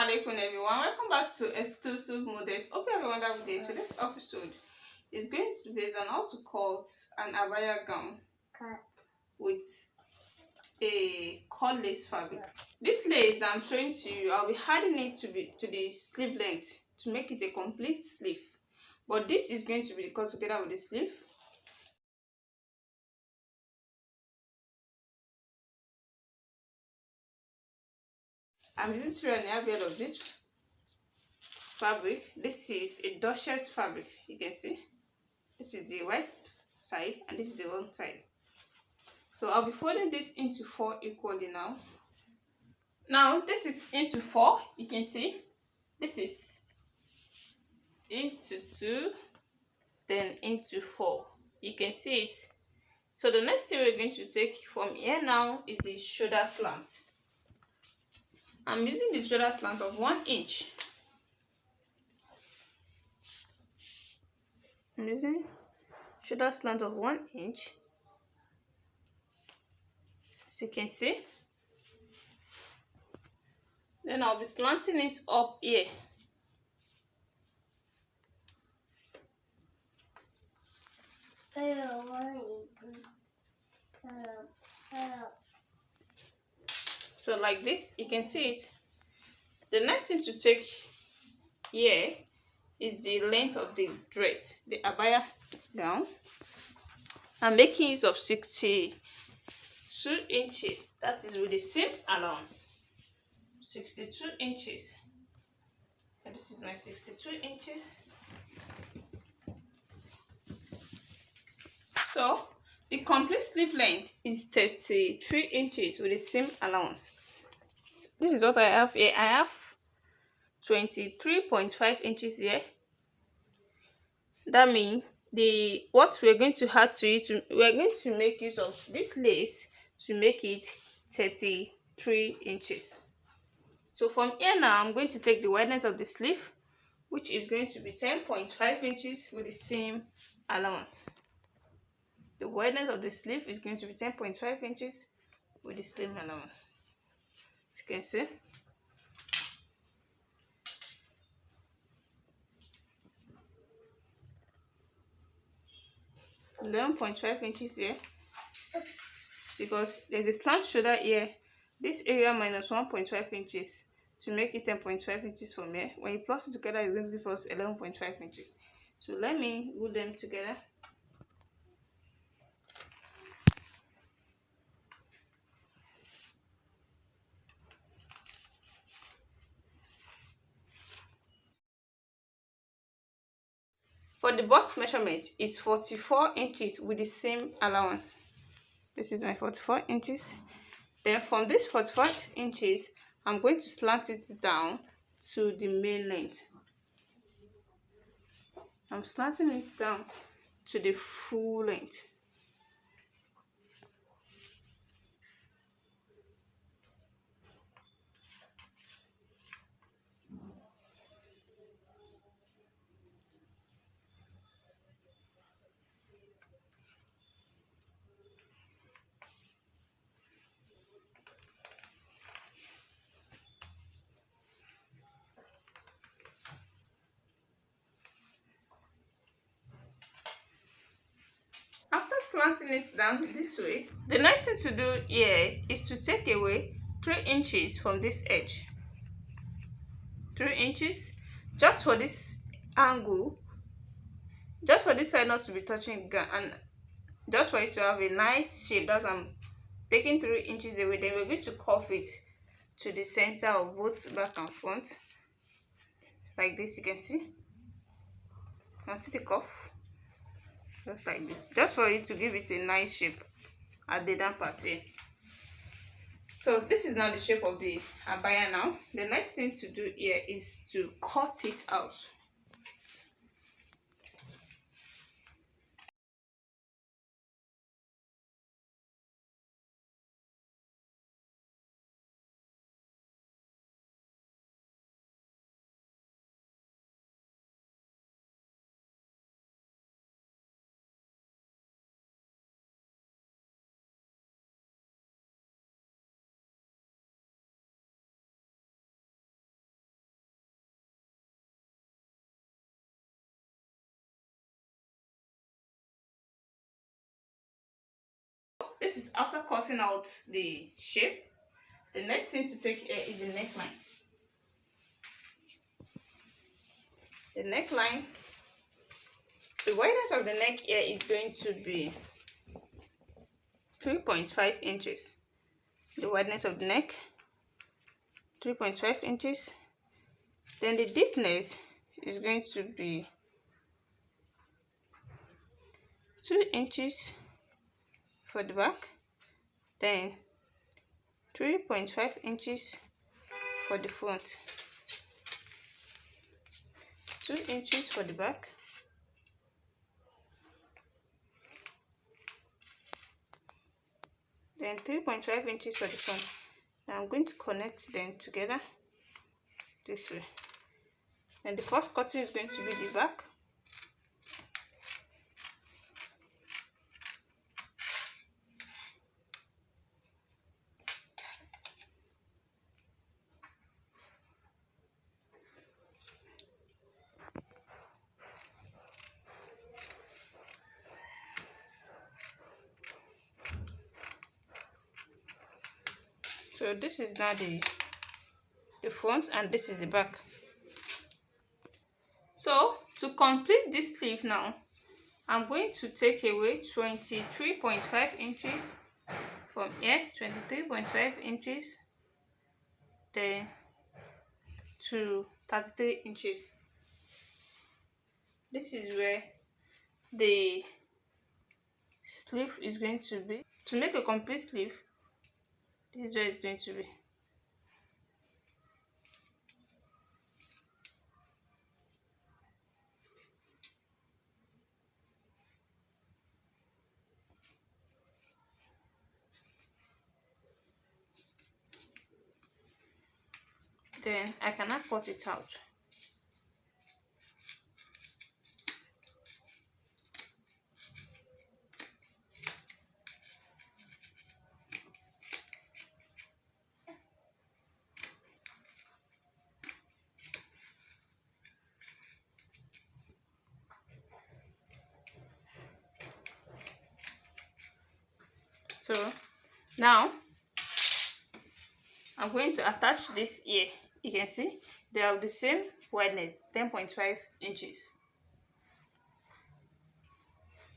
Alaikum everyone, welcome back to Exclusive Models. Hope you have a wonderful day. Today's episode is going to be based on how to cut an abaya gown with a cut lace fabric. This lace that I'm showing to you, I'll be adding it to the sleeve length to make it a complete sleeve, but this is going to be cut together with the sleeve. I'm using 3.5 yards of this fabric. This is a duchess fabric. You can see this is the white side and this is the wrong side. So I'll be folding this into 4 equally now. Now this is into 4. You can see this is into 2, then into 4. You can see it. So the next thing we're going to take from here now is the shoulder slant. I'm using the shoulder slant of 1 inch. I'm using shoulder slant of 1 inch, as you can see. Then I'll be slanting it up here. So like this, you can see it. The next thing to take here is the length of the dress, the abaya gown. I'm making use of 62 inches. That is with the seam allowance. 62 inches. And this is my 62 inches. So the complete sleeve length is 33 inches with the seam allowance. This is what I have here. I have 23.5 inches here. That means what we're going to add to it, we're going to make use of this lace to make it 33 inches. So from here now, I'm going to take the wideness of the sleeve, which is going to be 10.5 inches with the seam allowance. The wideness of the sleeve is going to be 10.5 inches with the seam allowance. As you can see. 11.5 inches here, because there's a slant shoulder here. This area minus 1.5 inches to make it 10.5 inches from here. When you plus it together, it's going to give us 11.5 inches. So let me glue them together. For the bust measurement is 44 inches with the seam allowance. This is my 44 inches. Then from this 44 inches, I'm going to slant it down to the main length. I'm slanting it down to the full length. After slanting it down this way, the next thing to do here is to take away 3 inches from this edge. 3 inches just for this angle, just for this side not to be touching gown, and just for it to have a nice shape. That's I'm taking 3 inches away. Then we're going to curve it to the center of both back and front, like this. You can see the curve. Just like this, just for it to give it a nice shape at the down part here. So this is now the shape of the abaya now. The next thing to do here is to cut it out. this is after cutting out the shape. The next thing to take here is the neckline. The neckline, the wideness of the neck here is going to be 3.5 inches. The wideness of the neck, 3.5 inches. Then the deepness is going to be 2 inches for the back, then 3.5 inches for the front, 2 inches for the back, then 3.5 inches for the front. Now I'm going to connect them together this way. And the first cutting is going to be the back. So this is now the front, and this is the back. So to complete this sleeve now, I'm going to take away 23.5 inches from here, 23.5 inches, then to 33 inches. This is where the sleeve is going to be. To make a complete sleeve, this is where it's going to be. Then I can now cut it out. So now I'm going to attach this here. You can see they have the same wideness, 10.5 inches.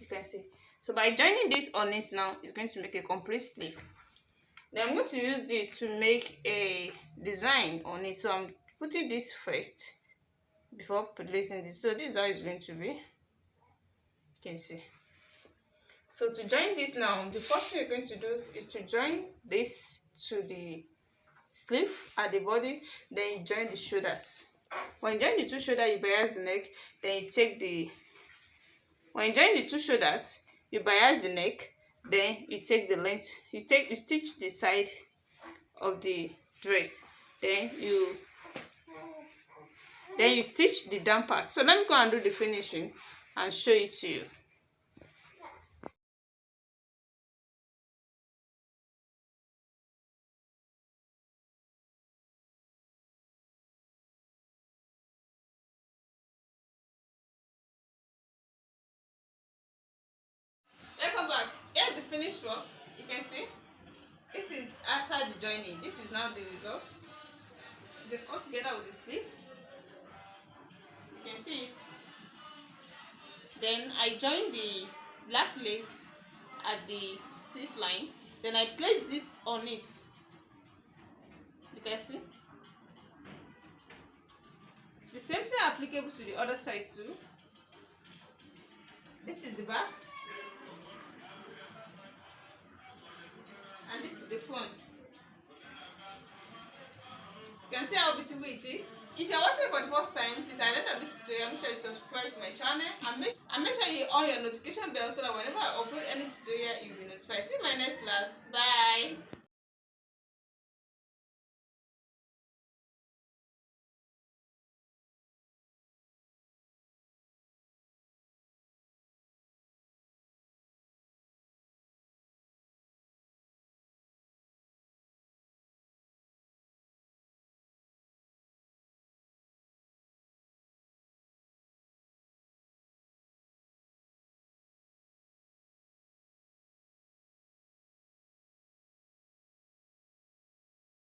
You can see. So by joining this on it now, it's going to make a complete sleeve. Then I'm going to use this to make a design on it. So I'm putting this first before placing this. So this is how it's going to be. You can see. So to join this now, the first thing you're going to do is to join this to the sleeve at the body, then you join the shoulders. When you join the two shoulders, you bias the neck, then you take the, when you join the two shoulders, you bias the neck, then you take the length, you stitch the side of the dress, then you stitch the down part. So let me go and do the finishing and show it to you. Welcome back. Here's the finished work. You can see this is after the joining. This is now the result. It's cut together with the sleeve. You can see it. Then I join the black lace at the sleeve line. Then I place this on it. You can see. The same thing applicable to the other side too. This is the back. And this is the front. You can see how beautiful it is. If you're watching for the first time, please, at the end of this tutorial, make sure you subscribe to my channel and make sure you on your notification bell so that whenever I upload any tutorial, you'll be notified. See you in my next class. Bye.